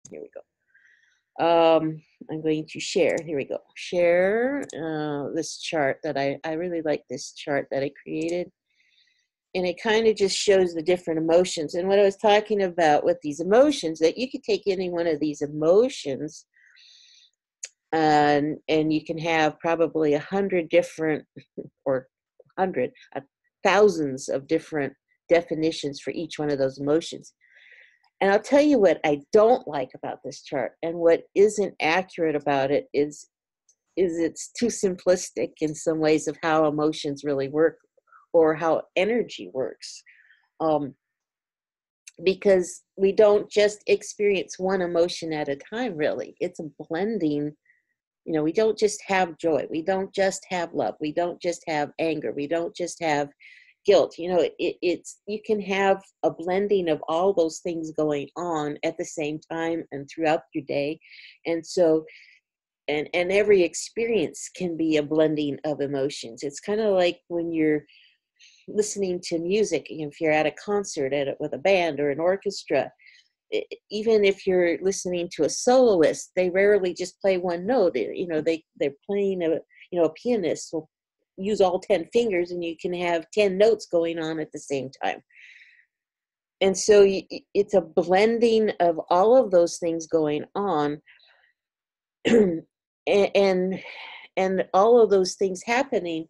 Here we go. I'm going to share. Here we go. Share this chart that I really like this chart that I created. And it kind of just shows the different emotions. And what I was talking about with these emotions, that you could take any one of these emotions and you can have probably 100 different, or 100, thousands of different definitions for each one of those emotions. And I'll tell you what I don't like about this chart, and what isn't accurate about it is it's too simplistic in some ways of how emotions really work, or how energy works. Because we don't just experience one emotion at a time, really. It's a blending. You know, we don't just have joy. We don't just have love. We don't just have anger. We don't just have guilt. You know, it's you can have a blending of all those things going on at the same time and throughout your day. And so, and every experience can be a blending of emotions. It's kind of like when you're listening to music, if you're at a concert with a band or an orchestra, even if you're listening to a soloist, they rarely just play one note. You know, they're playing a pianist will use all 10 fingers, and you can have 10 notes going on at the same time. And so it's a blending of all of those things going on. and all of those things happening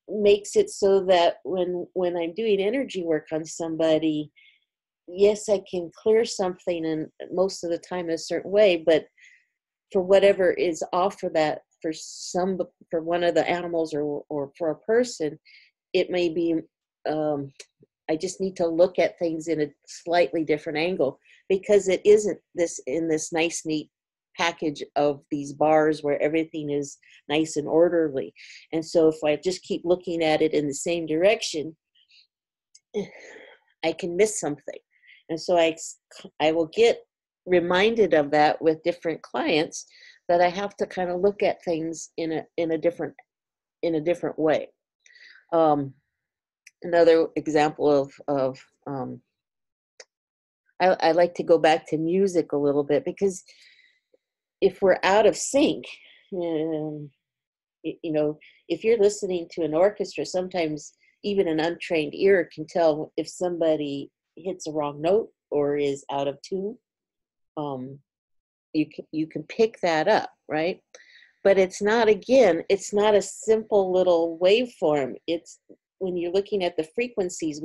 makes it so that when I'm doing energy work on somebody, yes, I can clear something, and most of the time a certain way, but for whatever is off for that, for one of the animals or for a person, it may be, I just need to look at things in a slightly different angle, because it isn't in this nice, neat package of these bars where everything is nice and orderly. And so if I just keep looking at it in the same direction, I can miss something. And so I will get reminded of that with different clients, that I have to kind of look at things in a different way. Another example of I like to go back to music a little bit, because if we're out of sync, you know, if you're listening to an orchestra, sometimes even an untrained ear can tell if somebody hits a wrong note or is out of tune. You can pick that up, right? But it's not a simple little waveform. It's when you're looking at the frequencies,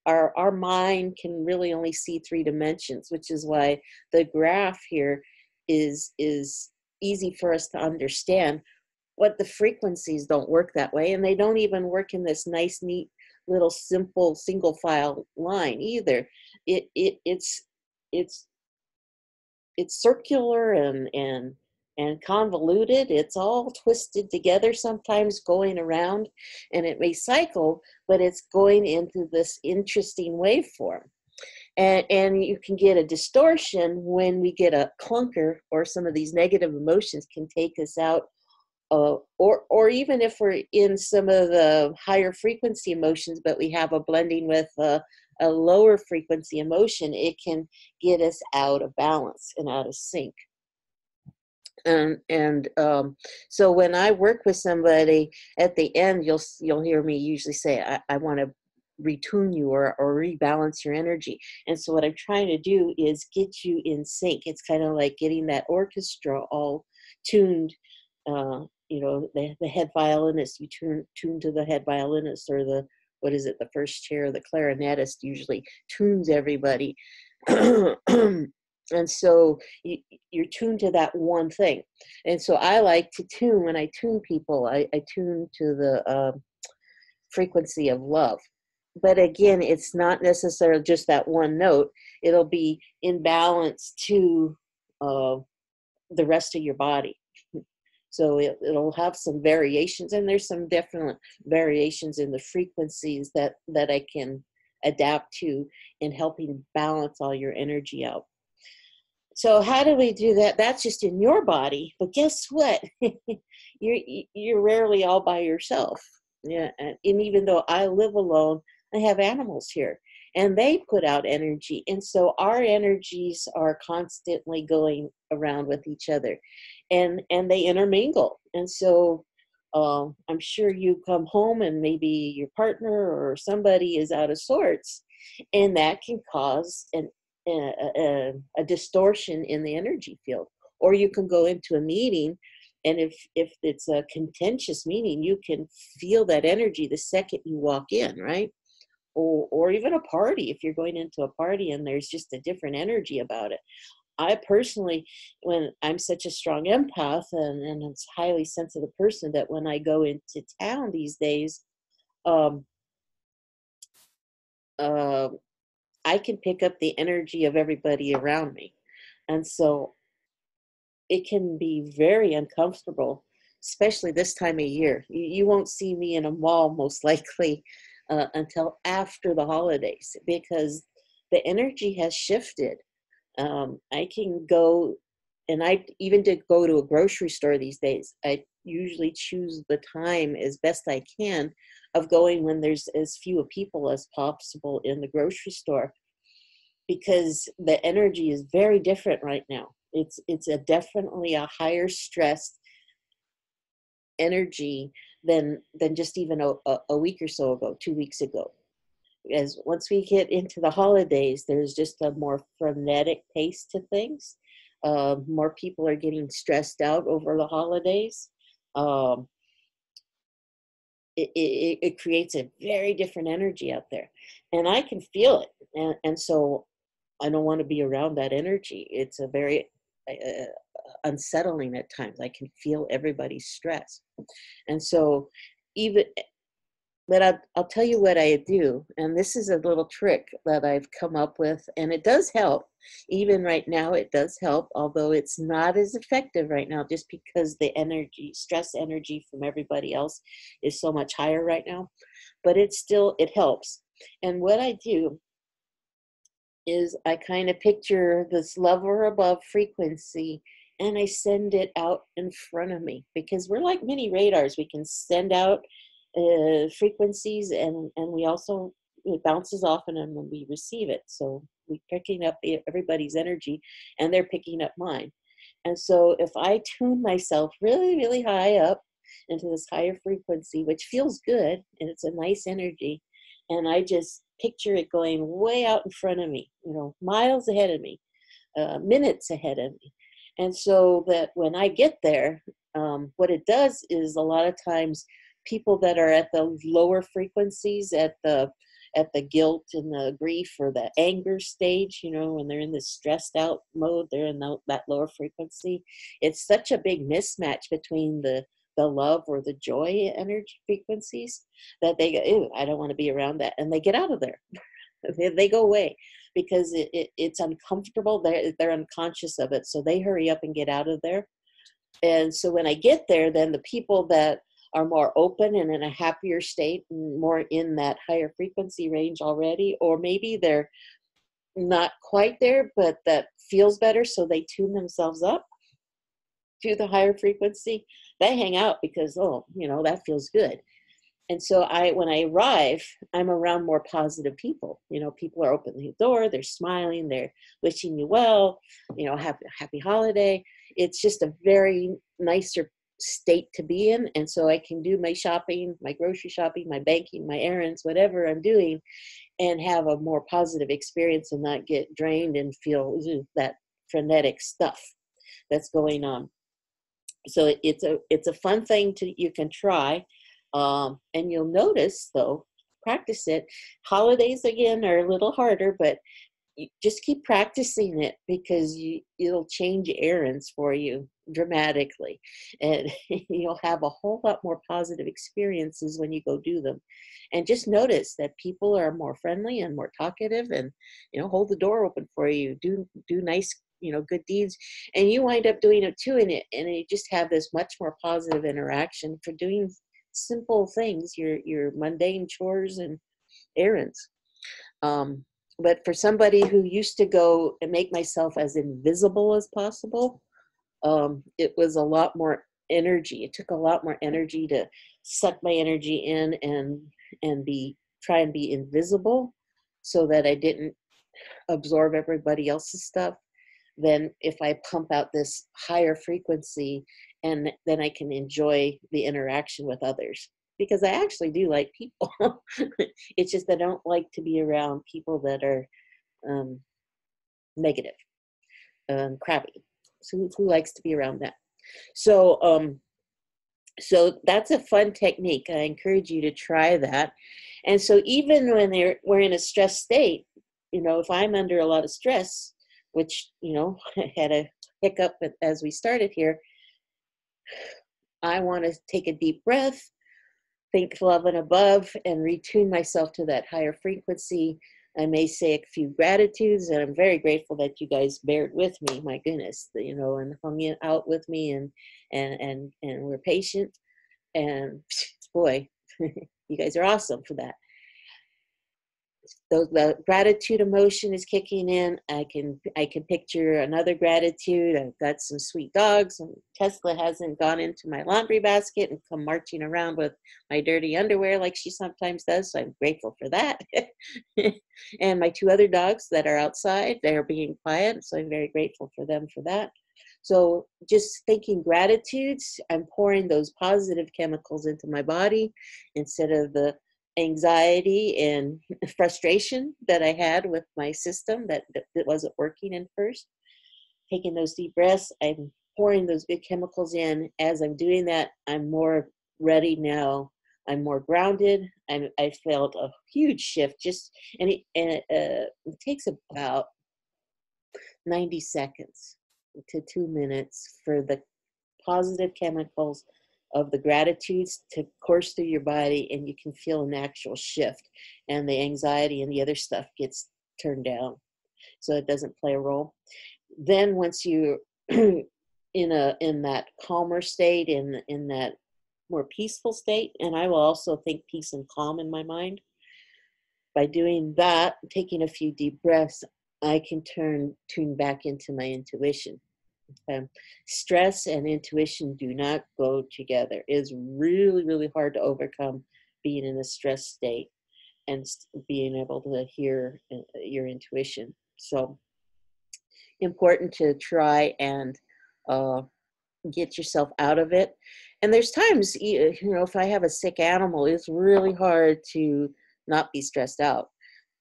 our mind can really only see 3 dimensions, which is why the graph here is easy for us to understand. But the frequencies don't work that way, and they don't even work in this nice, neat little simple single file line either. It's circular and convoluted. It's all twisted together, sometimes going around, and it may cycle, but it's going into this interesting waveform. And you can get a distortion when we get a clunker, or some of these negative emotions can take us out. Or even if we're in some of the higher frequency emotions, but we have a blending with a lower frequency emotion, it can get us out of balance and out of sync. And so when I work with somebody, at the end, you'll hear me usually say, I want to retune you or rebalance your energy. And so what I'm trying to do is get you in sync. It's kind of like getting that orchestra all tuned. You know, the head violinist, you tune to the head violinist, or the first chair, the clarinetist usually tunes everybody. And so you're tuned to that one thing. And so I like to tune, when I tune people, I tune to the frequency of love. But again, it's not necessarily just that one note. It'll be in balance to the rest of your body. So it'll have some variations, and there's some definite variations in the frequencies that I can adapt to in helping balance all your energy out. So how do we do that? That's just in your body. But guess what? You're rarely all by yourself. Yeah, and even though I live alone, I have animals here. and they put out energy. And so our energies are constantly going around with each other, and they intermingle. And so I'm sure you come home and maybe your partner or somebody is out of sorts, and that can cause a distortion in the energy field. Or you can go into a meeting, and if it's a contentious meeting, you can feel that energy the second you walk in, right? Or even a party, if you're going into a party and there's just a different energy about it. I personally, when I'm such a strong empath and a highly sensitive person, that when I go into town these days, um, uh, I can pick up the energy of everybody around me. And so it can be very uncomfortable, especially this time of year. You won't see me in a mall most likely until after the holidays, because the energy has shifted. I can go, and I even to go to a grocery store these days, I usually choose the time as best I can of going when there's as few people as possible in the grocery store, because the energy is very different right now. It's a definitely a higher stress energy than just even a week or so ago, 2 weeks ago. As once we get into the holidays, there's just a more frenetic pace to things. More people are getting stressed out over the holidays. Um, it creates a very different energy out there, and I can feel it. And so I don't want to be around that energy. It's a very unsettling at times. I can feel everybody's stress. And so even, but I'll tell you what I do, and this is a little trick that I've come up with, and it does help. Even right now, it does help, although it's not as effective right now, just because the energy, stress energy from everybody else is so much higher right now. But it helps. And what I do is I kind of picture this love or above frequency, and I send it out in front of me, because we're like mini radars. We can send out frequencies, and we also, it bounces off and then when we receive it. So we're picking up everybody's energy, and they're picking up mine. And so if I tune myself really, really high up into this higher frequency, which feels good and it's a nice energy, and I just picture it going way out in front of me, miles ahead of me, minutes ahead of me. And so that when I get there, what it does is, a lot of times people that are at the lower frequencies, at the guilt and the grief or the anger stage, when they're in this stressed out mode, they're in that lower frequency. It's such a big mismatch between the love or the joy energy frequencies, that they go, ew, I don't want to be around that. And they get out of there. They go away, because it's uncomfortable. They're unconscious of it. So they hurry up and get out of there. And so when I get there, then the people that are more open and in a happier state and more in that higher frequency range already, or maybe they're not quite there, but that feels better, so they tune themselves up to the higher frequency, they hang out because, that feels good. And so when I arrive, I'm around more positive people. People are opening the door, they're smiling, they're wishing you well, happy holiday. It's just a very nicer state to be in. And so I can do my shopping, my grocery shopping, my banking, my errands, whatever I'm doing, and have a more positive experience and not get drained and feel that frenetic stuff that's going on. So it's a fun thing you can try. And you'll notice, though, practice it. Holidays, again, are a little harder, but you just keep practicing it, because it'll change errands for you dramatically. And you'll have a whole lot more positive experiences when you go do them. And just notice that people are more friendly and more talkative, and, hold the door open for you, do nice, good deeds, and you wind up doing it too. And you just have this much more positive interaction for doing simple things, your mundane chores and errands. But for somebody who used to go and make myself as invisible as possible, it was a lot more energy. It took a lot more energy to suck my energy in and try and be invisible. so that I didn't absorb everybody else's stuff. Then if I pump out this higher frequency, and then I can enjoy the interaction with others, because I actually do like people. It's just I don't like to be around people that are um, negative, crabby. So who likes to be around that? So so that's a fun technique. I encourage you to try that. And so even when we're in a stressed state, if I'm under a lot of stress, which, had a hiccup as we started here, I want to take a deep breath, think love and above, and retune myself to that higher frequency. I may say a few gratitudes, and I'm very grateful that you guys bared with me. My goodness, and hung it out with me, and were patient. And boy, you guys are awesome for that. The gratitude emotion is kicking in. I can picture another gratitude. I've got some sweet dogs, and Tesla hasn't gone into my laundry basket and come marching around with my dirty underwear like she sometimes does. So I'm grateful for that. And my 2 other dogs that are outside, they're being quiet. So I'm very grateful for them for that. So just thinking gratitudes, I'm pouring those positive chemicals into my body instead of the anxiety and frustration that I had with my system that wasn't working in first. Taking those deep breaths, I'm pouring those good chemicals in. As I'm doing that, I'm more ready now. I'm more grounded. I felt a huge shift. It takes about 90 seconds to 2 minutes for the positive chemicals of the gratitudes to course through your body, and you can feel an actual shift, and the anxiety and the other stuff gets turned down so it doesn't play a role. Then once you're in that calmer state, in that more peaceful state, and I will also think peace and calm in my mind, by doing that, taking a few deep breaths, I can tune back into my intuition. Stress and intuition do not go together. It's really, really hard to overcome being in a stress state and being able to hear your intuition. So important to try and get yourself out of it. And there's times, if I have a sick animal, it's really hard to not be stressed out.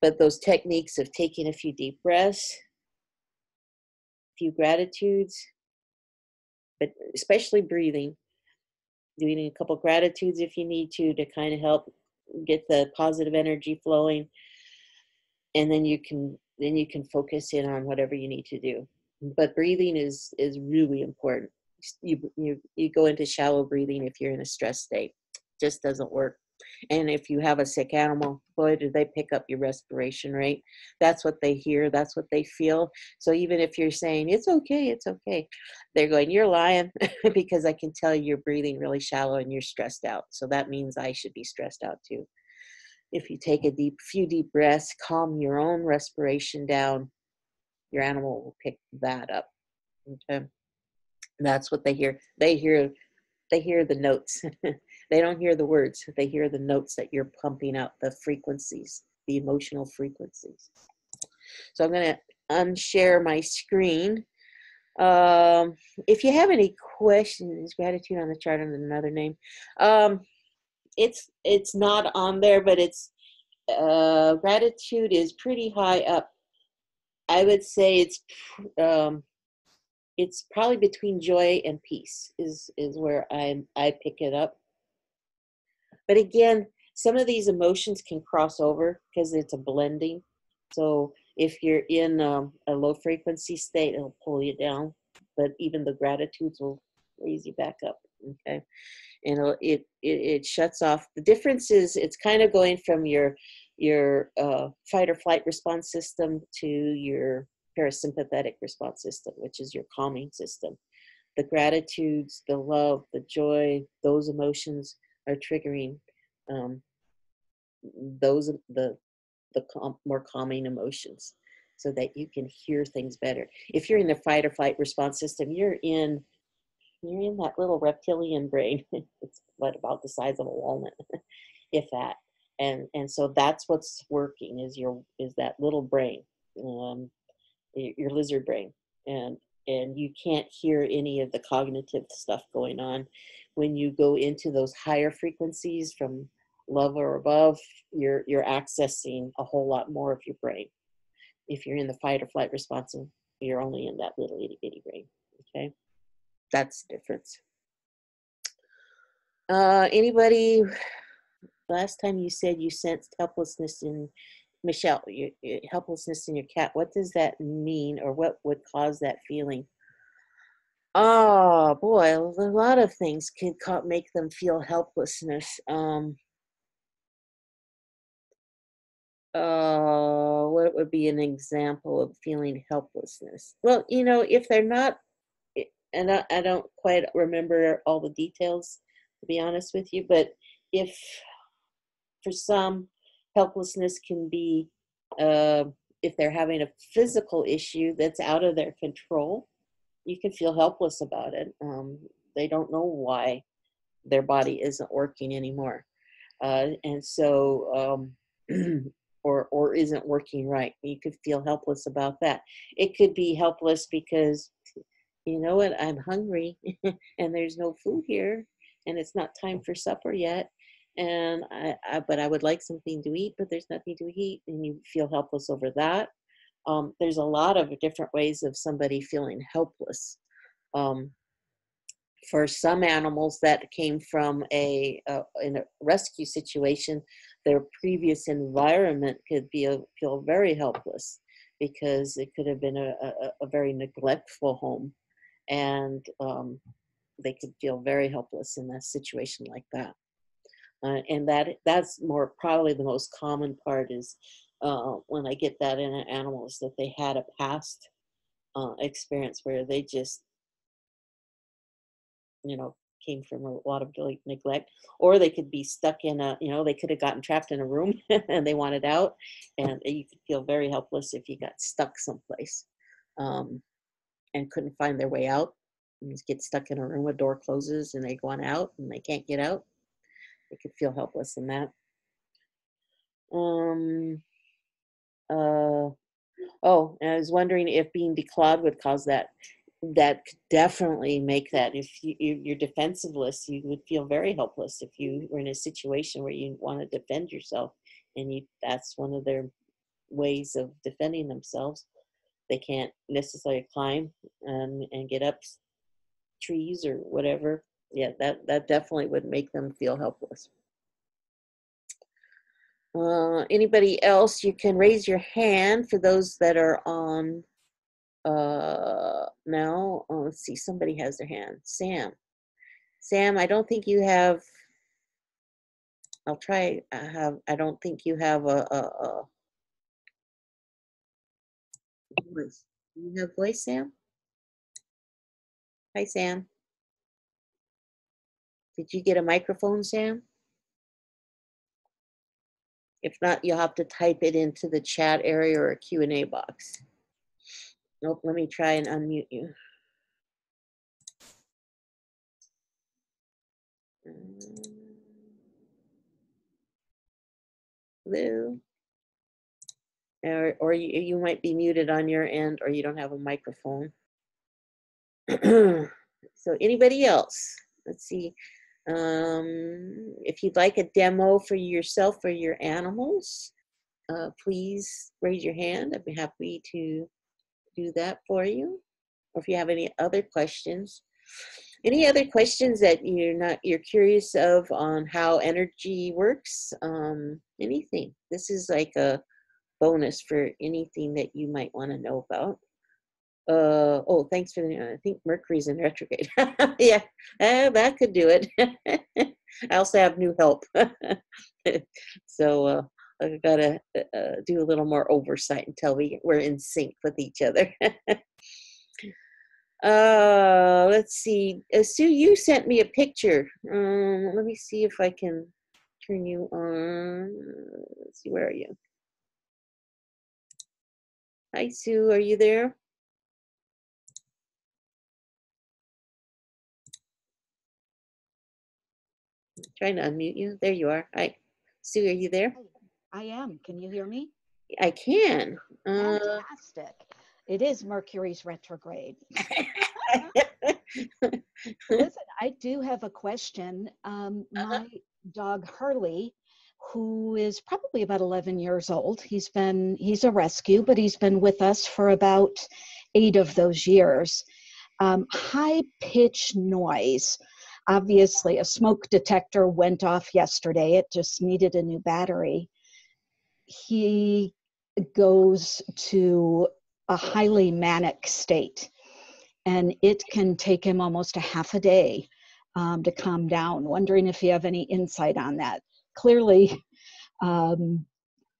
But those techniques of taking a few deep breaths, a few gratitudes, but especially breathing, doing a couple gratitudes if you need to kind of help get the positive energy flowing, and then you can focus in on whatever you need to do. But breathing is really important. You go into shallow breathing if you're in a stress state. Just doesn't work. And if you have a sick animal, boy, do they pick up your respiration rate. That's what they hear. That's what they feel. So even if you're saying, it's okay, they're going, you're lying, because I can tell you're breathing really shallow and you're stressed out. So that means I should be stressed out too. If you take a few deep breaths, calm your own respiration down, your animal will pick that up. Okay. That's what they hear. They hear the notes. They don't hear the words. They hear the notes that you're pumping out, the frequencies, the emotional frequencies. So I'm going to unshare my screen. If you have any questions, gratitude on the chart under another name. It's not on there, but it's gratitude is pretty high up. I would say it's probably between joy and peace is where I pick it up. But again, some of these emotions can cross over because it's a blending. So if you're in a low frequency state, it'll pull you down. But even the gratitudes will raise you back up. Okay, and it shuts off. The difference is it's kind of going from your fight or flight response system to your parasympathetic response system, which is your calming system. The gratitudes, the love, the joy, those emotions are triggering those the more calming emotions, so that you can hear things better. If you're in the fight or flight response system, you're in that little reptilian brain. It's about the size of a walnut, if that. And so that's what's working is that little brain, um, your lizard brain, and and you can't hear any of the cognitive stuff going on when you go into those higher frequencies from love or above. You're accessing a whole lot more of your brain. If you're in the fight or flight response, you're only in that little itty bitty brain. Okay, that's the difference. Anybody? Last time you said you sensed helplessness in Michelle, helplessness in your cat. What does that mean, or what would cause that feeling? Oh boy, a lot of things can make them feel helplessness. What would be an example of feeling helplessness? Well, if they're not, and I don't quite remember all the details, to be honest with you, but if for some, helplessness can be uh, if they're having a physical issue that's out of their control, you can feel helpless about it. They don't know why their body isn't working anymore, and so or isn't working right. You could feel helpless about that. It could be helpless because, you know what, I'm hungry and there's no food here and it's not time for supper yet. And but I would like something to eat, but there's nothing to eat, and you feel helpless over that. There's a lot of different ways of somebody feeling helpless. Um, for some animals that came from in a rescue situation, their previous environment could feel very helpless because it could have been a very neglectful home, and they could feel very helpless in a situation like that. And that's more probably the most common part is when I get that in an animal is that they had a past experience where they just, you know, came from a lot of neglect, or they could be stuck in they could have gotten trapped in a room and they wanted out, and you could feel very helpless if you got stuck someplace um, and couldn't find their way out. And just get stuck in a room, a door closes and they go on out and they can't get out. They could feel helpless in that. Um, uh, oh, and I was wondering if being declawed would cause that. That could definitely make that. If you're defensiveless, you would feel very helpless if you were in a situation where you want to defend yourself, and that's one of their ways of defending themselves. They can't necessarily climb and get up trees or whatever. Yeah, that definitely would make them feel helpless. Anybody else? You can raise your hand for those that are on now. Oh, let's see, somebody has their hand. Sam, I don't think you have. I'll try. I don't think you have a voice. Do you have voice, Sam? Hi, Sam. Did you get a microphone, Sam? If not, you'll have to type it into the chat area or a Q&A box. Nope, let me try and unmute you. Hello? Or you might be muted on your end, or you don't have a microphone. So anybody else? Let's see. If you'd like a demo for yourself or your animals, please raise your hand. I'd be happy to do that for you. Or if you have any other questions. Any other questions that you're curious of on how energy works? Anything. This is like a bonus for anything that you might want to know about. Oh, thanks for the, I think Mercury's in retrograde. Yeah, that could do it. I also have new help. So I gotta do a little more oversight until we're in sync with each other. Let's see. Sue, you sent me a picture. Let me see if I can turn you on. Let's see, where are you? Hi, Sue, are you there? I'm trying to unmute you. There you are. Hi. Sue, are you there? I am. Can you hear me? I can. Fantastic. It is Mercury's retrograde. Listen, I do have a question. My dog Harley, who is probably about 11 years old, he's a rescue, but he's been with us for about 8 of those years. High pitch noise. Obviously, a smoke detector went off yesterday. It just needed a new battery. He goes to a highly manic state, and it can take him almost a half a day to calm down. Wondering if you have any insight on that. Clearly on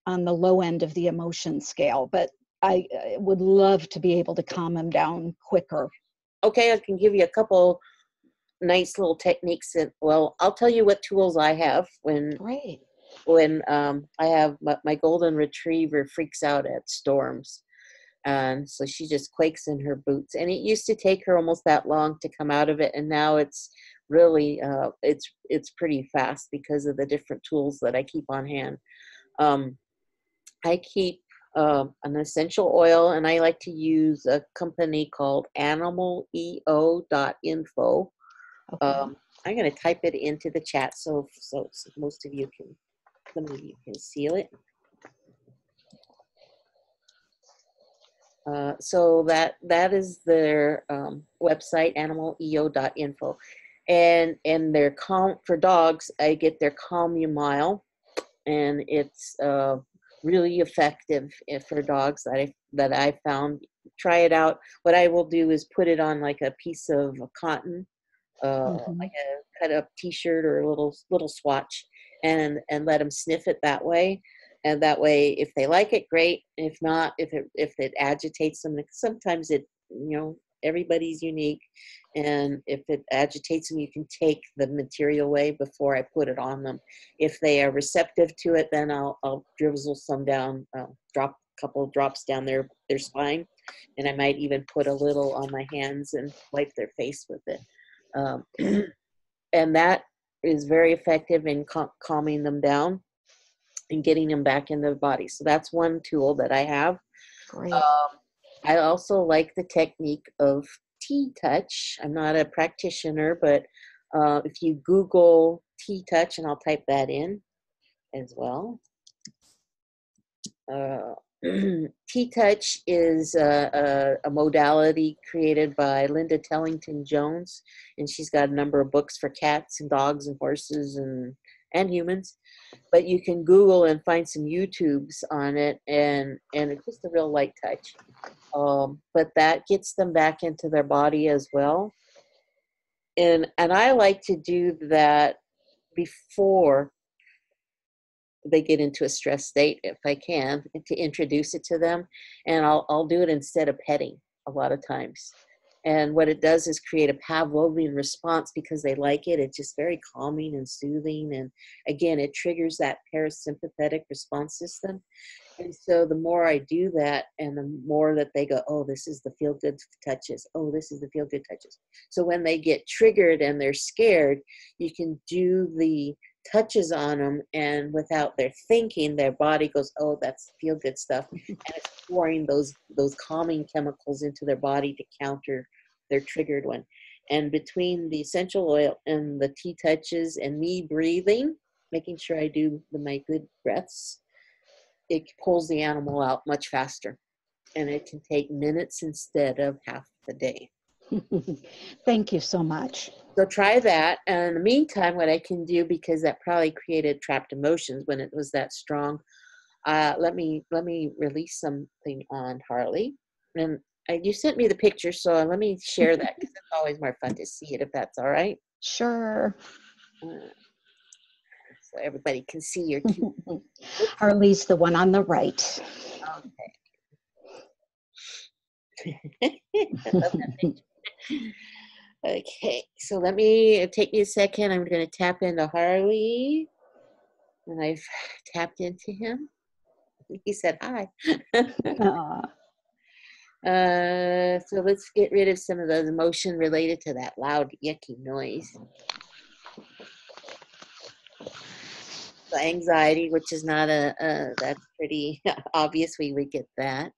the low end of the emotion scale, but I would love to be able to calm him down quicker. Okay, I can give you a couple nice little techniques. Well, I'll tell you what tools I have when I have my golden retriever freaks out at storms. And so she just quakes in her boots. And it used to take her almost that long to come out of it. And now it's really, it's pretty fast because of the different tools that I keep on hand. I keep an essential oil, and I like to use a company called animaleo.info. I'm going to type it into the chat so some of you can see it. So that is their website, animaleo.info, and their for dogs. I get their Calm-U-Mile, and it's really effective for dogs that I found. Try it out. What I will do is put it on like a piece of cotton, like a cut up T-shirt or a little swatch, and let them sniff it that way. And that way, if they like it, great. If not, if it agitates them, sometimes it, everybody's unique. And if it agitates them, you can take the material away before I put it on them. If they are receptive to it, then I'll drizzle some down, drop a couple of drops down their spine. And I might even put a little on my hands and wipe their face with it. And that is very effective in calming them down and getting them back in their body. So that's one tool that I have. Great. I also like the technique of T-Touch. I'm not a practitioner, but if you Google T-Touch, and I'll type that in as well. T-Touch is a modality created by Linda Tellington Jones, and she's got a number of books for cats and dogs and horses and humans. But you can Google and find some YouTubes on it, and it's just a real light touch. But that gets them back into their body as well. And I like to do that before they get into a stress state, if I can, to introduce it to them. And I'll do it instead of petting a lot of times. And what it does is create a Pavlovian response because they like it. It's just very calming and soothing. And again, it triggers that parasympathetic response system. And so the more I do that, and the more that they go, oh, this is the feel-good touches. Oh, this is the feel-good touches. So when they get triggered and they're scared, you can do the touches on them, and without their thinking, their body goes, oh, that's feel-good stuff. And it's pouring those calming chemicals into their body to counter their triggered one. And between the essential oil and the T-Touches and me breathing, making sure I do my good breaths, it pulls the animal out much faster. And it can take minutes instead of half the day. Thank you so much. So try that. And in the meantime, what I can do, because that probably created trapped emotions when it was that strong, let me release something on Harley. And you sent me the picture, so let me share that, because it's always more fun to see it, if that's all right. Sure. So everybody can see your cute. Harley's the one on the right. Okay. I love that picture. Okay, so let me take me a second. I'm going to tap into Harley. And I've tapped into him. He said hi. So let's get rid of some of the emotion related to that loud, yucky noise. The anxiety, which is not that's pretty obvious. We would get that.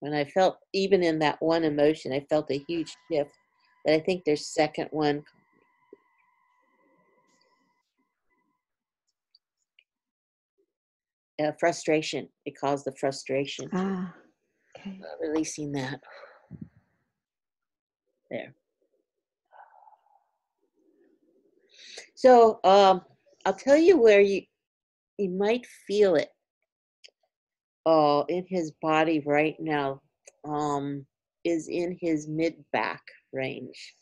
When I felt, even in that one emotion, I felt a huge shift. But I think there's second one, frustration. It caused the frustration too. Ah, okay. Releasing that there. So I'll tell you where you might feel it in his body right now, is in his mid back range.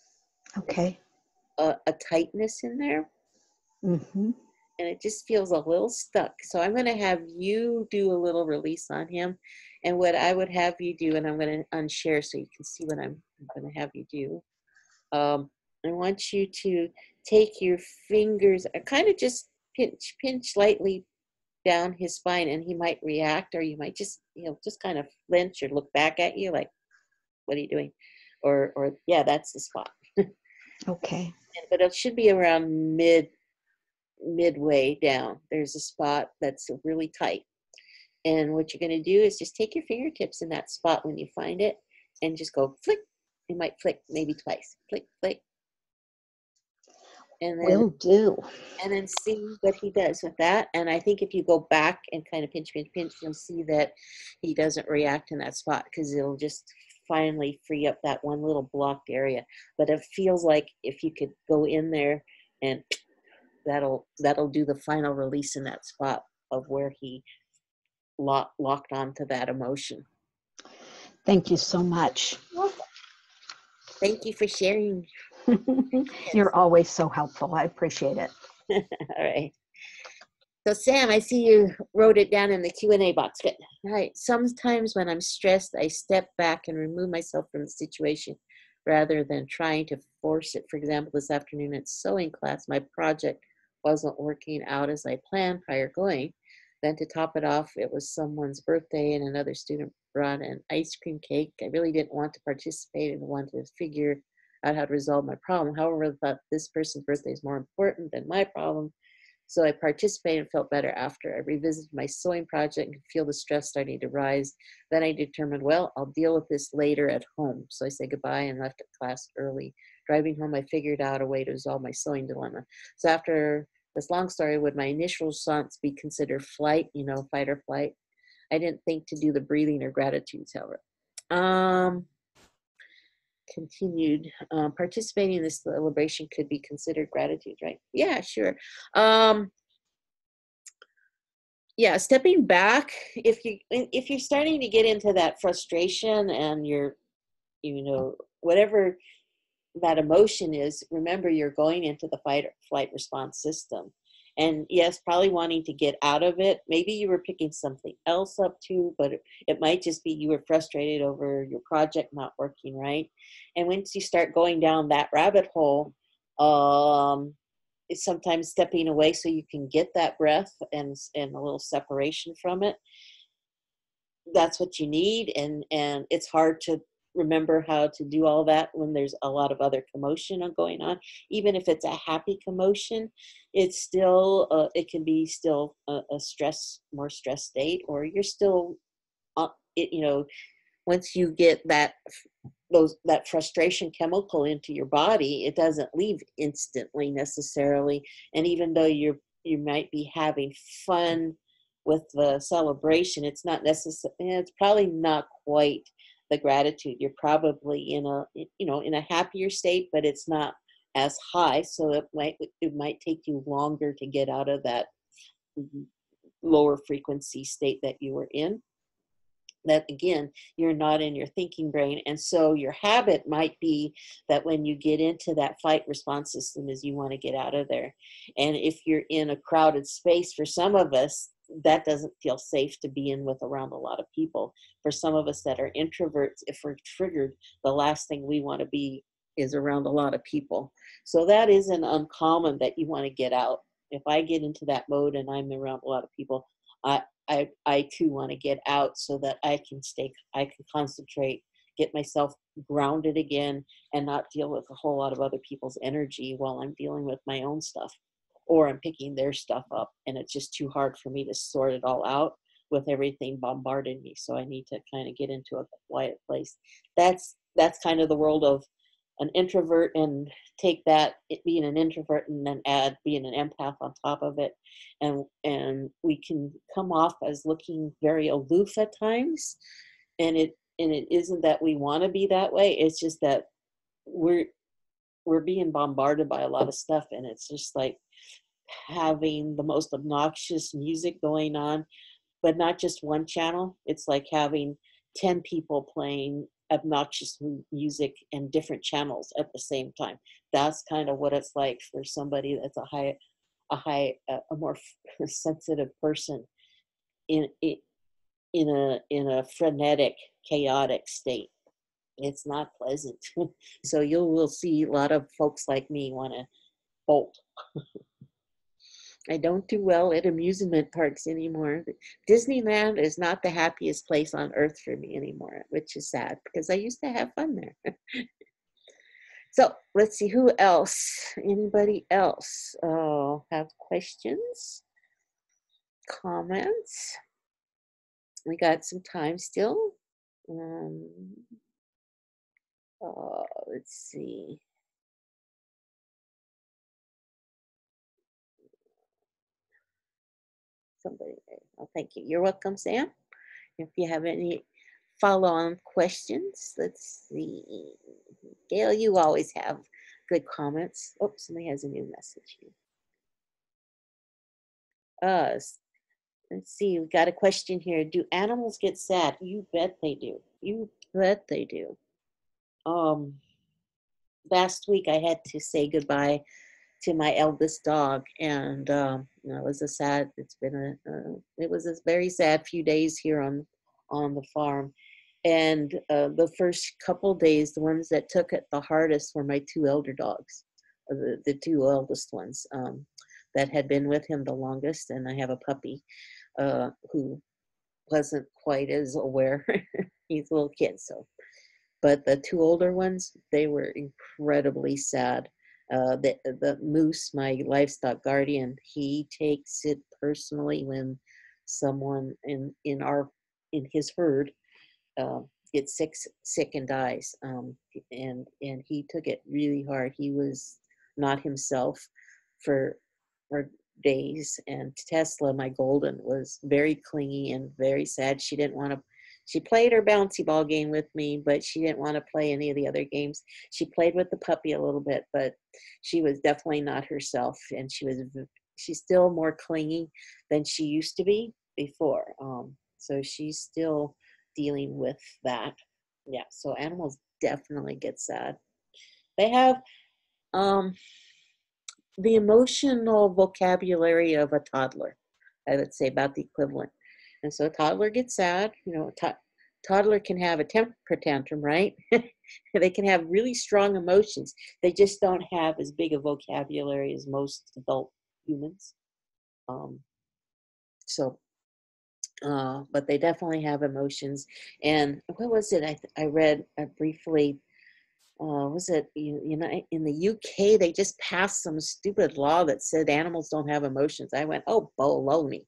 Okay. A tightness in there, Mm-hmm. and it just feels a little stuck. So I'm going to have you do a little release on him. And what I would have you do, and I'm going to unshare so you can see what I'm going to have you do. I want you to take your fingers, kind of just pinch lightly down his spine, and he might react, or you might just, just kind of flinch or look back at you like, what are you doing? Or yeah, that's the spot. Okay. But it should be around midway down. There's a spot that's really tight. And what you're going to do is just take your fingertips in that spot when you find it and just go flick. You might flick maybe twice. Flick, flick. And Will do. then see what he does with that. And I think if you go back and kind of pinch, pinch, pinch, you'll see that he doesn't react in that spot, because it'll just finally free up that one little blocked area. But it feels like if you could go in there, and that'll do the final release in that spot of where he locked onto that emotion. Thank you so much. Thank you for sharing. You're always so helpful. I appreciate it. All right. So Sam, I see you wrote it down in the Q&A box. Good. All right. Sometimes when I'm stressed, I step back and remove myself from the situation rather than trying to force it. For example, this afternoon at sewing class, my project wasn't working out as I planned prior going. Then to top it off, it was someone's birthday and another student brought an ice cream cake. I really didn't want to participate and wanted to figure out how to resolve my problem. However, I thought this person's birthday is more important than my problem. So I participated and felt better after. I revisited my sewing project and could feel the stress starting to rise. Then I determined, well, I'll deal with this later at home. So I said goodbye and left class early. Driving home, I figured out a way to resolve my sewing dilemma. So after this long story, would my initial response be considered flight, fight or flight? I didn't think to do the breathing or gratitudes, however. Continued, participating in this celebration could be considered gratitude, right? Yeah, sure. Yeah, stepping back, if you're starting to get into that frustration and you're, whatever that emotion is, remember you're going into the fight or flight response system. And yes, probably wanting to get out of it. Maybe you were picking something else up too, but it might just be you were frustrated over your project not working right. And once you start going down that rabbit hole, it's sometimes stepping away so you can get that breath and a little separation from it. That's what you need. And it's hard to remember how to do all that when there's a lot of other commotion going on. Even if it's a happy commotion, it's still it can be still a more stress state, or you're still once you get that frustration chemical into your body, it doesn't leave instantly necessarily. And even though you might be having fun with the celebration, it's not necessary. It's probably not quite the gratitude. You're probably in a happier state, but it's not as high. So it might take you longer to get out of that lower frequency state that you were in. That again, you're not in your thinking brain. And so your habit might be that when you get into that fight response system is you want to get out of there. And if you're in a crowded space, for some of us, that doesn't feel safe to be in with around a lot of people. For some of us that are introverts, if we're triggered, the last thing we want to be is around a lot of people. So that isn't uncommon that you want to get out. If I get into that mode and I'm around a lot of people, I too want to get out so that I can concentrate, get myself grounded again, and not deal with a whole lot of other people's energy while I'm dealing with my own stuff. or I'm picking their stuff up, and it's just too hard for me to sort it all out with everything bombarding me. So I need to kind of get into a quiet place. That's kind of the world of an introvert, and take that, it being an introvert, and then add being an empath on top of it, and we can come off as looking very aloof at times, and it isn't that we want to be that way. It's just that we're we're being bombarded by a lot of stuff, and it's just like having the most obnoxious music going on, but not just one channel. It's like having 10 people playing obnoxious music and different channels at the same time. That's kind of what it's like for somebody that's a more sensitive person in in a frenetic, chaotic state. It's not pleasant. So you will see a lot of folks like me want to bolt. I don't do well at amusement parks anymore. Disneyland is not the happiest place on earth for me anymore, which is sad because I used to have fun there. So let's see, who else? Anybody else have questions, comments? We got some time still. Um, let's see. Somebody, oh, thank you. You're welcome, Sam. If you have any follow-on questions, let's see. Gail, you always have good comments. Oh, somebody has a new message here. Let's see, we got a question here. Do animals get sad? You bet they do. You bet they do. Um, Last week I had to say goodbye to my eldest dog, and it was a sad. It was a very sad few days here on the farm, and the first couple days, the ones that took it the hardest were my two elder dogs, the two eldest ones that had been with him the longest, and I have a puppy who wasn't quite as aware. He's a little kid, so. But the two older ones, they were incredibly sad. The Moose, my livestock guardian, he takes it personally when someone in his herd uh, gets sick and dies. And he took it really hard. He was not himself for for days. And Tesla, my golden, was very clingy and very sad. She didn't want to. She played her bouncy ball game with me, but she didn't want to play any of the other games. She played with the puppy a little bit, but she was definitely not herself, and she's still more clingy than she used to be before. So she's still dealing with that. Yeah, so animals definitely get sad. They have um, the emotional vocabulary of a toddler, I would say, about the equivalent. And so a toddler gets sad, toddler can have a temper tantrum, right? They can have really strong emotions. They just don't have as big a vocabulary as most adult humans. Um, so but they definitely have emotions. And what was it? I read briefly. Was it in the UK? They just passed some stupid law that said animals don't have emotions. I went, oh, baloney!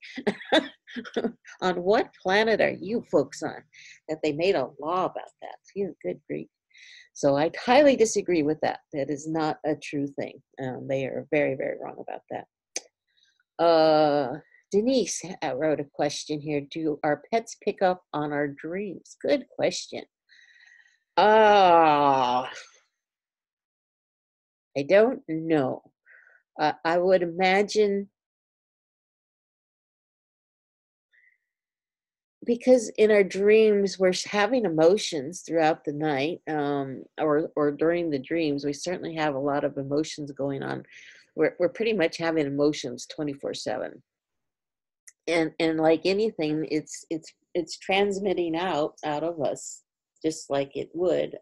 On what planet are you folks on that they made a law about that? Good grief! So I highly disagree with that. That is not a true thing. They are very, very wrong about that. Denise wrote a question here. Do our pets pick up on our dreams? Good question. I don't know. I would imagine, because in our dreams we're having emotions throughout the night, or during the dreams, we certainly have a lot of emotions going on. We're pretty much having emotions 24/7. And like anything, it's transmitting out of us just like it would,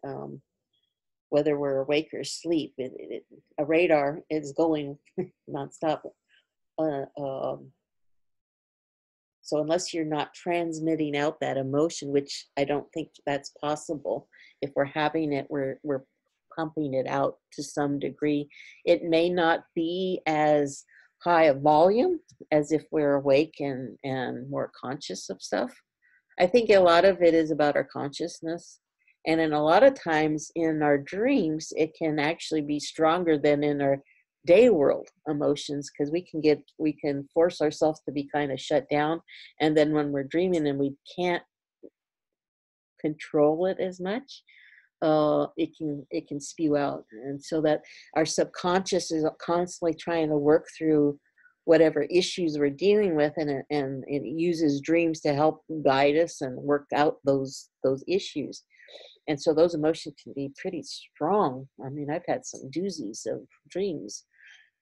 whether we're awake or asleep. A radar is going nonstop. So unless you're not transmitting out that emotion, which I don't think that's possible, if we're having it, we're pumping it out to some degree. It may not be as high volume as if we're awake and more conscious of stuff. I think a lot of it is about our consciousness. And in a lot of times in our dreams, it can actually be stronger than in our day world emotions, because we can force ourselves to be kind of shut down. And then when we're dreaming and we can't control it as much, it can spew out. And so that our subconscious is constantly trying to work through whatever issues we're dealing with, and it uses dreams to help guide us and work out those issues. And so those emotions can be pretty strong. I mean, I've had some doozies of dreams,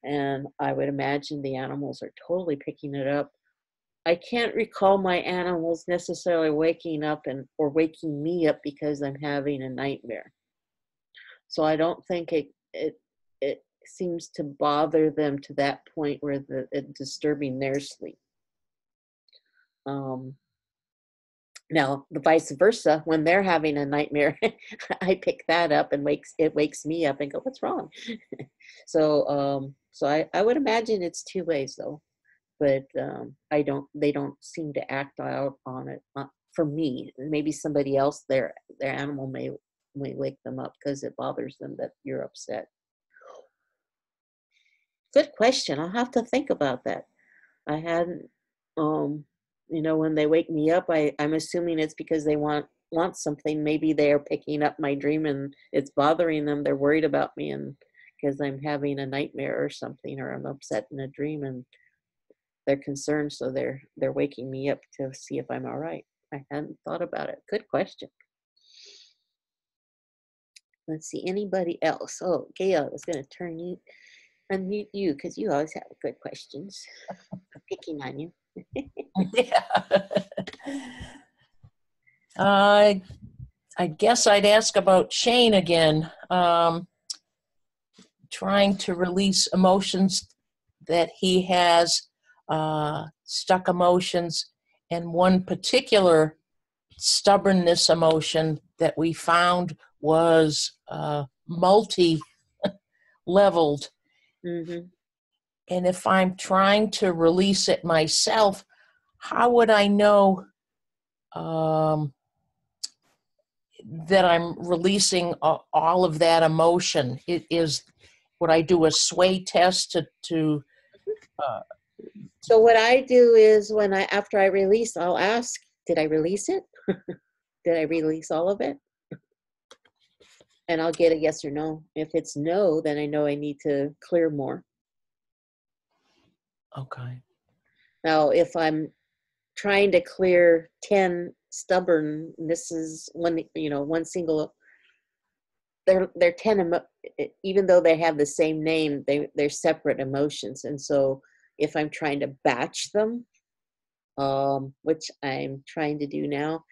and I would imagine the animals are totally picking it up. I can't recall my animals necessarily waking up or waking me up because I'm having a nightmare. So I don't think it seems to bother them to that point where it's disturbing their sleep. Now the vice versa, when they're having a nightmare, I pick that up and it wakes me up and go, what's wrong? So I would imagine it's two ways though, but they don't seem to act out on it for me. Maybe somebody else, their animal may wake them up because it bothers them that you're upset. Good question. I'll have to think about that. I hadn't, when they wake me up, I'm assuming it's because they want something. Maybe they are picking up my dream and it's bothering them. They're worried about me, and because I'm having a nightmare or something, or I'm upset in a dream, and they're concerned, so they're waking me up to see if I'm all right. I hadn't thought about it. Good question. Let's see, anybody else? Oh, Gail, I was going to unmute you because you always have good questions. I'm picking on you. Yeah. I guess I'd ask about Shane again. Trying to release emotions that he has, stuck emotions, and one particular stubbornness emotion that we found was multi-leveled. Mm-hmm. And if I'm trying to release it myself, how would I know that I'm releasing all of that emotion? Would I do a sway test to So what I do is after I release, I'll ask, did I release it? Did I release all of it? And I'll get a yes or no. If it's no, then I know I need to clear more. Okay. Now, if I'm trying to clear 10 stubbornnesses, one single, they're 10, even though they have the same name, they're separate emotions. And so if I'm trying to batch them, which I'm trying to do now,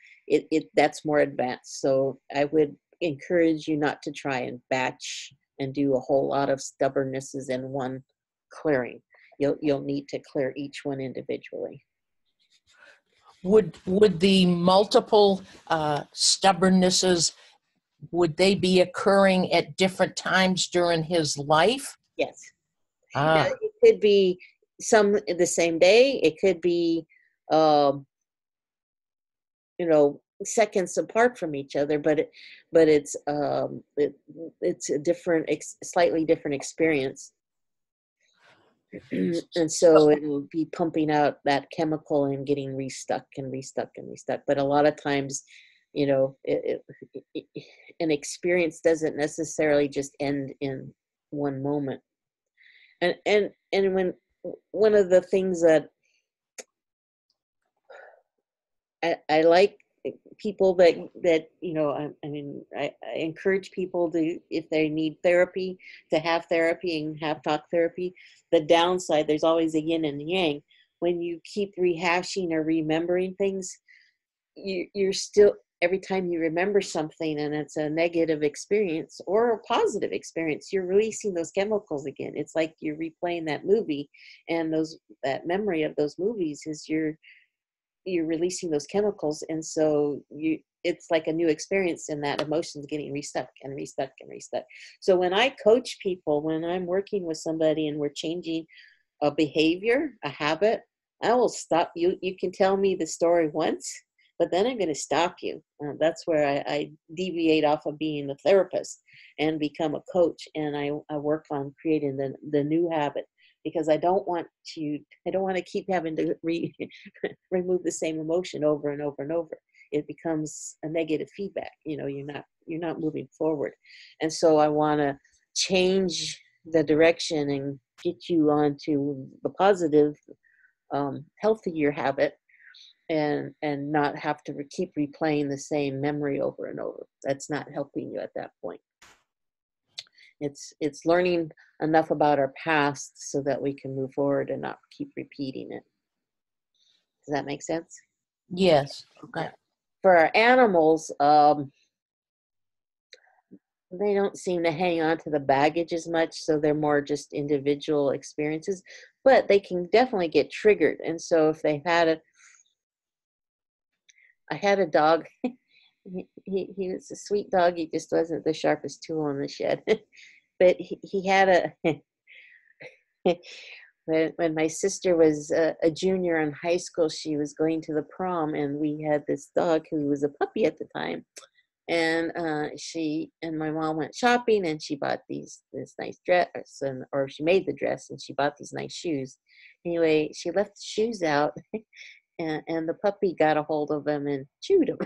that's more advanced. So I would encourage you not to try and batch and do a whole lot of stubbornnesses in one clearing. You'll need to clear each one individually. Would the multiple stubbornnesses, would they be occurring at different times during his life? Yes. Now, it could be some the same day. It could be, seconds apart from each other. But it's a slightly different experience. And so it will be pumping out that chemical and getting restuck and restuck and restuck. But a lot of times, an experience doesn't necessarily just end in one moment. And when one of the things that I like people that I encourage people to, if they need therapy, to have therapy and have talk therapy. The downside, there's always a yin and yang. When you keep rehashing or remembering things, you're still, every time you remember something and it's a negative experience or a positive experience, you're releasing those chemicals again. It's like you're replaying that movie, and that memory of those movies is you're releasing those chemicals. And so it's like a new experience, and that emotion's getting restuck and restuck and restuck. So when I coach people, when I'm working with somebody and we're changing a behavior, a habit, I will stop you. You can tell me the story once, but then I'm going to stop you. That's where I deviate off of being the therapist and become a coach. And I work on creating the new habit, because I don't want to keep having to remove the same emotion over and over and over. It becomes a negative feedback. You're not moving forward. And so I want to change the direction and get you onto the positive, healthier habit, and not have to keep replaying the same memory over and over. That's not helping you at that point. It's learning enough about our past so that we can move forward and not keep repeating it. Does that make sense? Yes. Okay. For our animals, they don't seem to hang on to the baggage as much, so they're more just individual experiences, but they can definitely get triggered. And so if I had a dog, he was a sweet dog, he just wasn't the sharpest tool in the shed. But he had when my sister was a junior in high school, she was going to the prom, and we had this dog who was a puppy at the time. And she and my mom went shopping, and she bought this nice dress, or she made the dress, and she bought these nice shoes. Anyway, she left the shoes out, and the puppy got a hold of them and chewed them.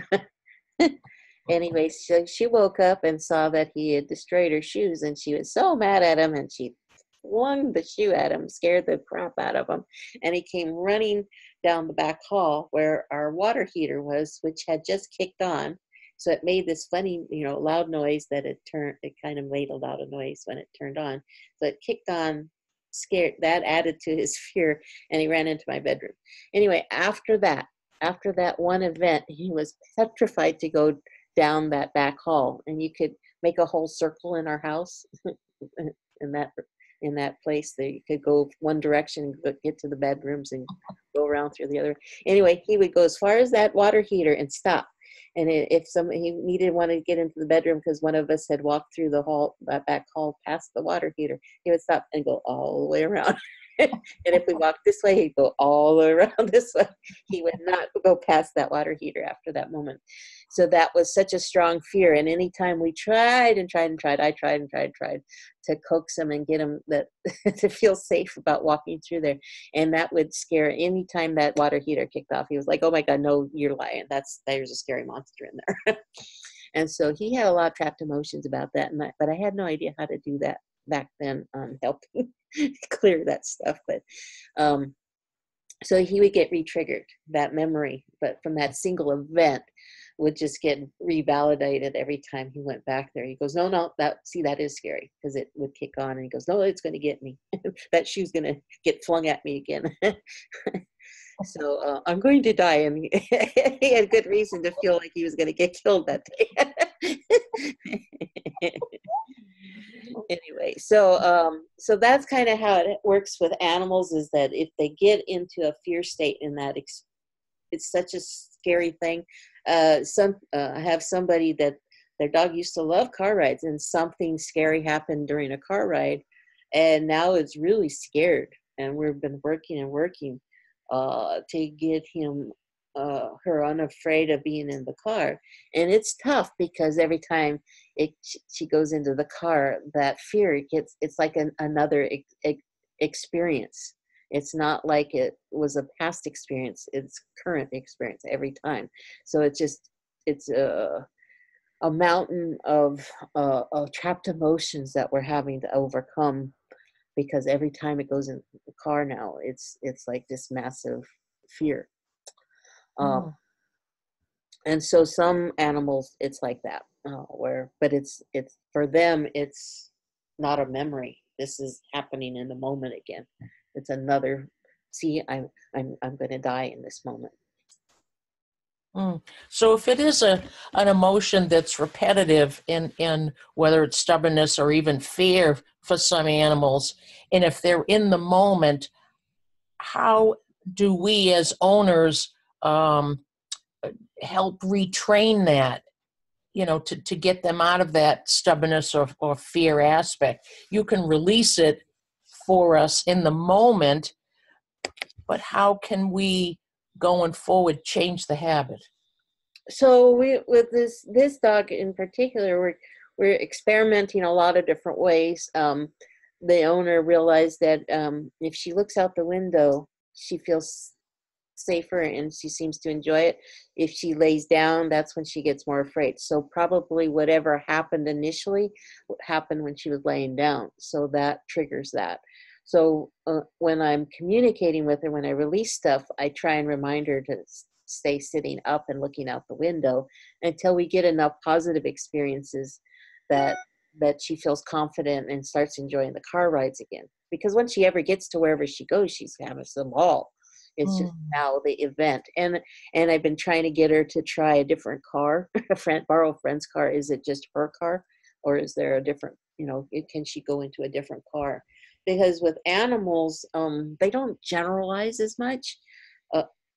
Anyway, so she woke up and saw that he had destroyed her shoes, and she was so mad at him, and she flung the shoe at him, scared the crap out of him. And he came running down the back hall where our water heater was, which had just kicked on. So it made this funny, loud noise that it kind of made a lot of noise when it turned on. So it kicked on, scared, that added to his fear, and he ran into my bedroom. Anyway, after that one event, he was petrified to go down that back hall, and you could make a whole circle in our house in that place. There you could go one direction, get to the bedrooms, and go around through the other. Anyway, he would go as far as that water heater and stop. And if he wanted to get into the bedroom because one of us had walked through that back hall past the water heater, he would stop and go all the way around. And if we walked this way, he'd go all the way around this way. He would not go past that water heater after that moment. So that was such a strong fear. And anytime we tried, I tried to coax him and get him to feel safe about walking through there. And that would scare, anytime that water heater kicked off, he was like, oh my God, no, you're lying. There's a scary monster in there. And so he had a lot of trapped emotions about that. But I had no idea how to do that back then, helping clear that stuff. But so he would get re-triggered, that memory, but from that single event would just get revalidated every time he went back there. He goes, no, that is scary, because it would kick on, and he goes, no, it's going to get me. That shoe's going to get flung at me again. So I'm going to die. And he had good reason to feel like he was going to get killed that day. Anyway, so that's kind of how it works with animals, is that if they get into a fear state in that, it's such a scary thing. I have somebody that their dog used to love car rides, and something scary happened during a car ride, and now it's really scared. And we've been working to get her unafraid of being in the car. And it's tough, because every time she goes into the car, that fear it's like another experience. It's not like it was a past experience, it's current experience every time. So it's a mountain of trapped emotions that we're having to overcome, because every time it goes in the car now, it's like this massive fear. And so some animals, it's like that, but it's for them, it's not a memory. This is happening in the moment again. It's another, see, I'm going to die in this moment. So if it is an emotion that's repetitive in whether it's stubbornness or even fear for some animals, and if they're in the moment, how do we as owners help retrain that, to get them out of that stubbornness or fear aspect? You can release it for us in the moment, but how can we going forward change the habit? So we, with this dog in particular, we're experimenting a lot of different ways. The owner realized that if she looks out the window, she feels safer and she seems to enjoy it. If she lays down, that's when she gets more afraid. So probably whatever happened initially happened when she was laying down. So that triggers that. So when I'm communicating with her, when I release stuff, I try and remind her to stay sitting up and looking out the window until we get enough positive experiences that she feels confident and starts enjoying the car rides again. Because when she ever gets to wherever she goes, she's having some ball. It's just now the event. And I've been trying to get her to try a different car, borrow a friend's car. Is it just her car? Or is there a different, can she go into a different car? Because with animals, they don't generalize as much.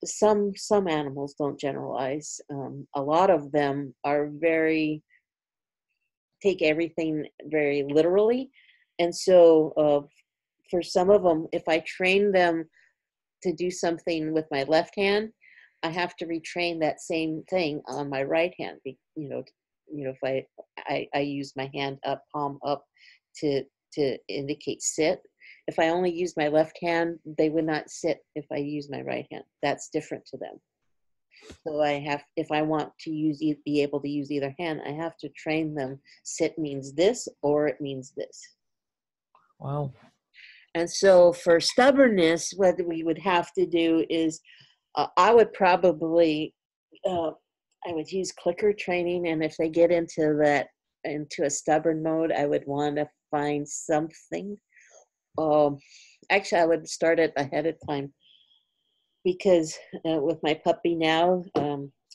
Some animals don't generalize. A lot of them are take everything very literally. And so for some of them, if I train them to do something with my left hand, I have to retrain that same thing on my right hand. If I use my hand up, palm up to indicate sit. If I only use my left hand, they would not sit if I use my right hand. That's different to them. So if I want to be able to use either hand, I have to train them. Sit means this, or it means this. Wow. And so for stubbornness, what we would have to do is, I would probably, I would use clicker training. And if they get into a stubborn mode, I would want to find something. Actually, I would start it ahead of time. Because with my puppy now,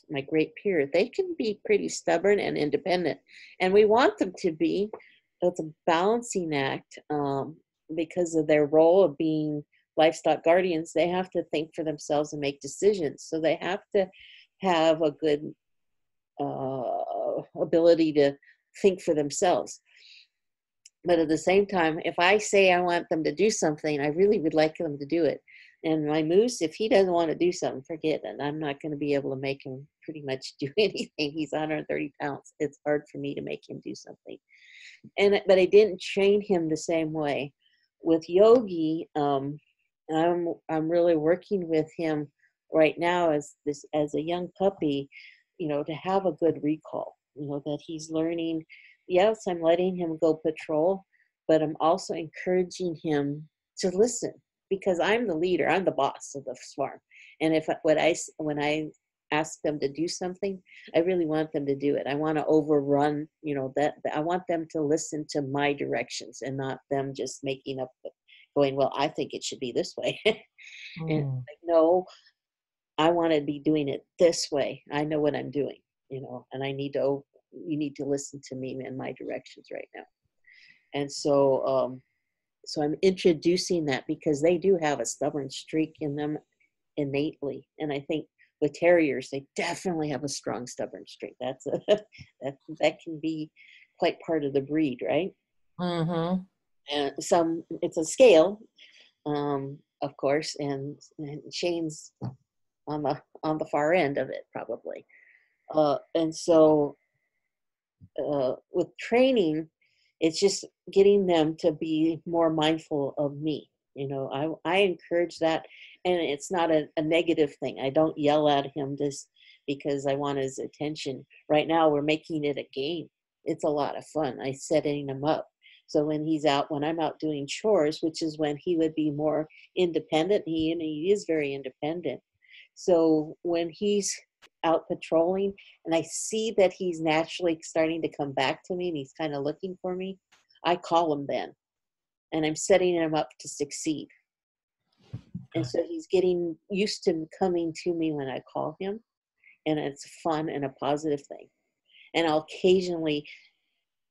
my Great Pyrenees, they can be pretty stubborn and independent. And we want them to be. It's a balancing act because of their role of being livestock guardians. They have to think for themselves and make decisions. So they have to have a good ability to think for themselves. But at the same time, if I say I want them to do something, I really would like them to do it. And my moose, if he doesn't want to do something, forget it. I'm not going to be able to make him pretty much do anything. He's 130 pounds. It's hard for me to make him do something. But I didn't train him the same way. With Yogi, I'm really working with him right now as a young puppy, to have a good recall. That he's learning. Yes, I'm letting him go patrol, but I'm also encouraging him to listen. Because I'm the leader, I'm the boss of the farm. And when I ask them to do something, I really want them to do it. I want to overrun, that I want them to listen to my directions and not them just making up, going, well, I think it should be this way. And no, I want to be doing it this way. I know what I'm doing, and you need to listen to me and my directions right now. And so I'm introducing that because they do have a stubborn streak in them innately. And I think with terriers, they definitely have a strong stubborn streak. That can be quite part of the breed, right? Mm-hmm. And it's a scale, of course, and Shane's on the far end of it probably. And so with training, it's just getting them to be more mindful of me. I encourage that, and it's not a negative thing. I don't yell at him just because I want his attention. Right now, we're making it a game. It's a lot of fun. I'm setting him up. So when I'm out doing chores, which is when he would be more independent, he is very independent. So when he's out patrolling and I see that he's naturally starting to come back to me and he's kind of looking for me, I call him then. And I'm setting him up to succeed. And so he's getting used to coming to me when I call him. And it's fun and a positive thing. And I'll occasionally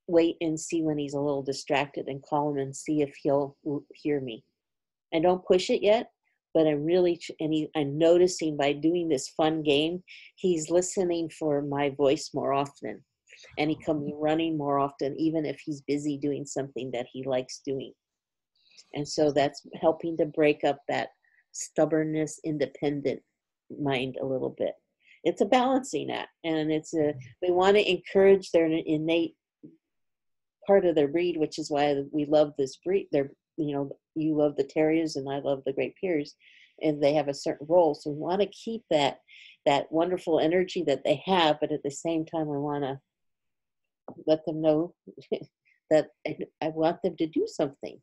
wait and see when he's a little distracted and call him and see if he'll hear me. I don't push it yet, but I'm noticing by doing this fun game, he's listening for my voice more often. And he comes running more often, even if he's busy doing something that he likes doing. And so that's helping to break up that stubbornness, independent mind a little bit. It's a balancing act, and we want to encourage their innate part of their breed, which is why we love this breed. You love the terriers and I love the Great Pyrenees, and they have a certain role. So we want to keep that wonderful energy that they have, but at the same time, we want to let them know that I want them to do something.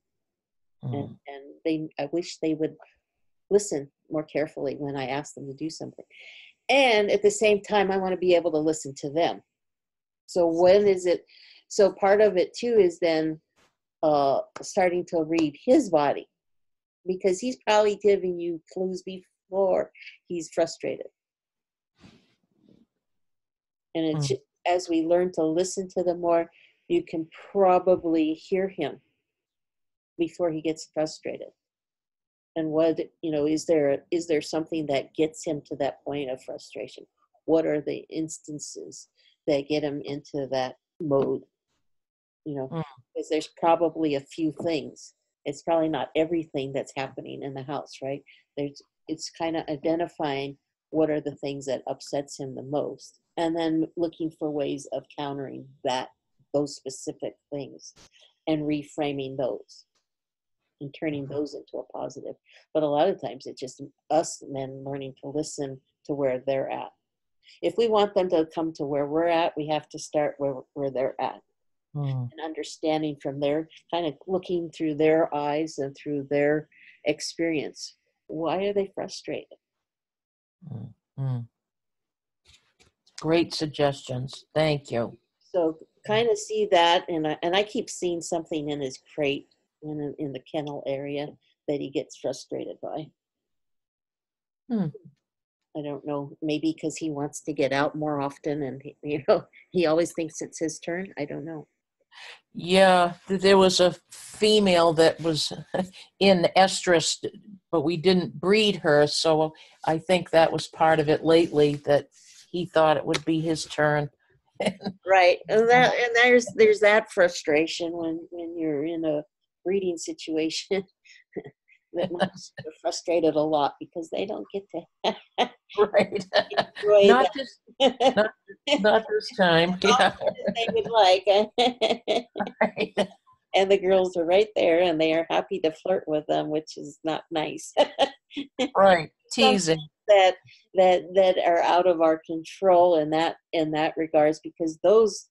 And I wish they would listen more carefully when I ask them to do something. And at the same time, I want to be able to listen to them. So so part of it too is then starting to read his body, because he's probably giving you clues before he's frustrated. And it's as we learn to listen to them more, you can probably hear him before he gets frustrated. And is there something that gets him to that point of frustration? What are the instances that get him into that mode? Because there's probably a few things. It's probably not everything that's happening in the house, right? It's kind of identifying what are the things that upsets him the most, and then looking for ways of countering those specific things and reframing those and turning those into a positive. But a lot of times it's just us men learning to listen to where they're at. If we want them to come to where we're at, we have to start where they're at. And understanding from their, kind of looking through their eyes and through their experience. Why are they frustrated? Great suggestions. Thank you. So kind of see that, and I keep seeing something in his crate in the kennel area that he gets frustrated by. I don't know, maybe because he wants to get out more often, and he always thinks it's his turn. I don't know. Yeah, there was a female that was in estrus, but we didn't breed her, so I think that was part of it lately, that he thought it would be his turn. Right, and there's that frustration when you're in a breeding situation that moms are frustrated a lot because they don't get to Right. enjoy Not this time. Yeah. they would like. Right. And the girls are right there, and they are happy to flirt with them, which is not nice. Right. Teasing. That are out of our control in that regards, because those,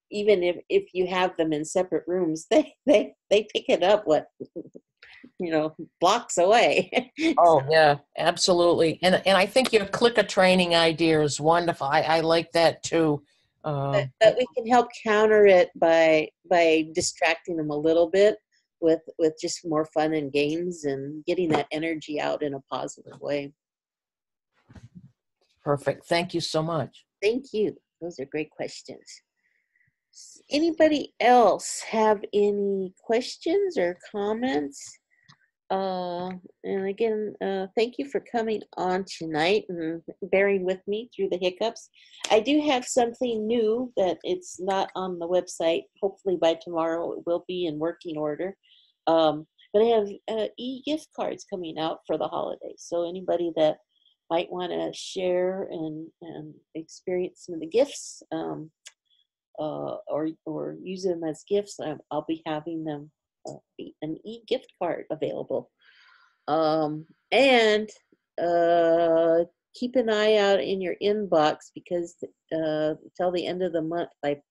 even if you have them in separate rooms, they pick it up blocks away. Oh yeah, absolutely. And I think your clicker training idea is wonderful. I like that too. But we can help counter it by distracting them a little bit with just more fun and games and getting that energy out in a positive way. Perfect. Thank you so much. Thank you. Those are great questions. Anybody else have any questions or comments? And again, thank you for coming on tonight and bearing with me through the hiccups. I do have something new that it's not on the website. Hopefully by tomorrow it will be in working order. But I have e-gift cards coming out for the holidays. So anybody that might want to share and experience some of the gifts or use them as gifts, I'll be having them an e-gift card available. And keep an eye out in your inbox, because till the end of the month, I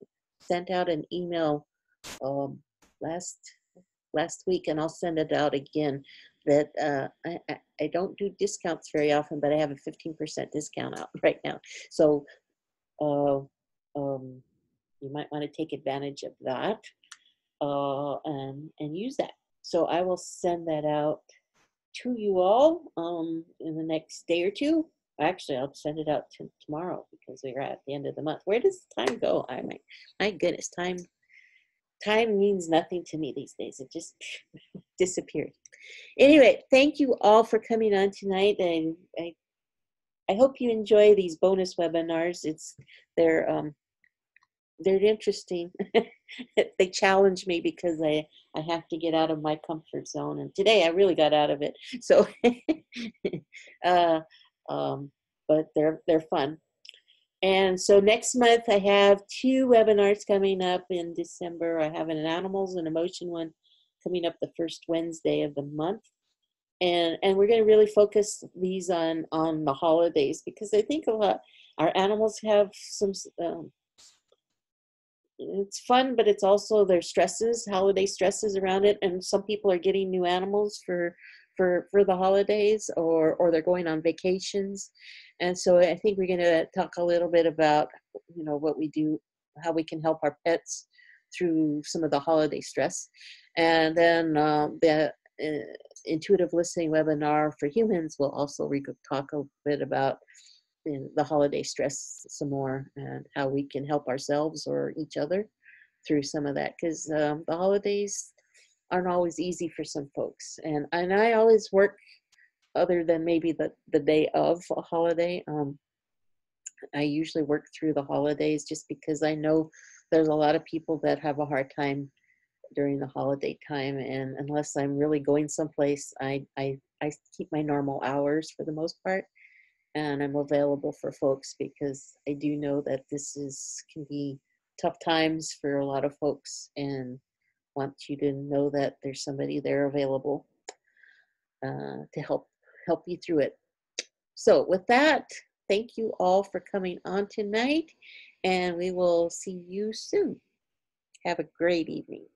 sent out an email last week, and I'll send it out again, that I don't do discounts very often, but I have a 15% discount out right now. So you might want to take advantage of that and use that. So I will send that out to you all in the next day or two. Actually, I'll send it out tomorrow, because we're at the end of the month. Where does time go? My goodness, time means nothing to me these days. It just disappeared. Anyway, thank you all for coming on tonight. And I hope you enjoy these bonus webinars. They're they're interesting. They challenge me because I have to get out of my comfort zone. And today I really got out of it. So, uh, but they're fun. And so next month I have 2 webinars coming up in December. I have an animals and emotion one coming up the first Wednesday of the month. And we're going to really focus these on the holidays, because I think a lot our animals have some it's fun, but it's also their stresses, holiday stresses around it. And some people are getting new animals for the holidays, or they're going on vacations. And so I think we're going to talk a little bit about, what we do, how we can help our pets through some of the holiday stress. And then the intuitive listening webinar for humans will also talk a bit about the holiday stress some more, and how we can help ourselves or each other through some of that, because the holidays aren't always easy for some folks. And I always work, other than maybe the day of a holiday, I usually work through the holidays, just because I know there's a lot of people that have a hard time during the holiday time. And unless I'm really going someplace, I keep my normal hours for the most part, and I'm available for folks, because I do know that can be tough times for a lot of folks, and want you to know that there's somebody there available to help you through it. So with that, thank you all for coming on tonight, and we will see you soon. Have a great evening.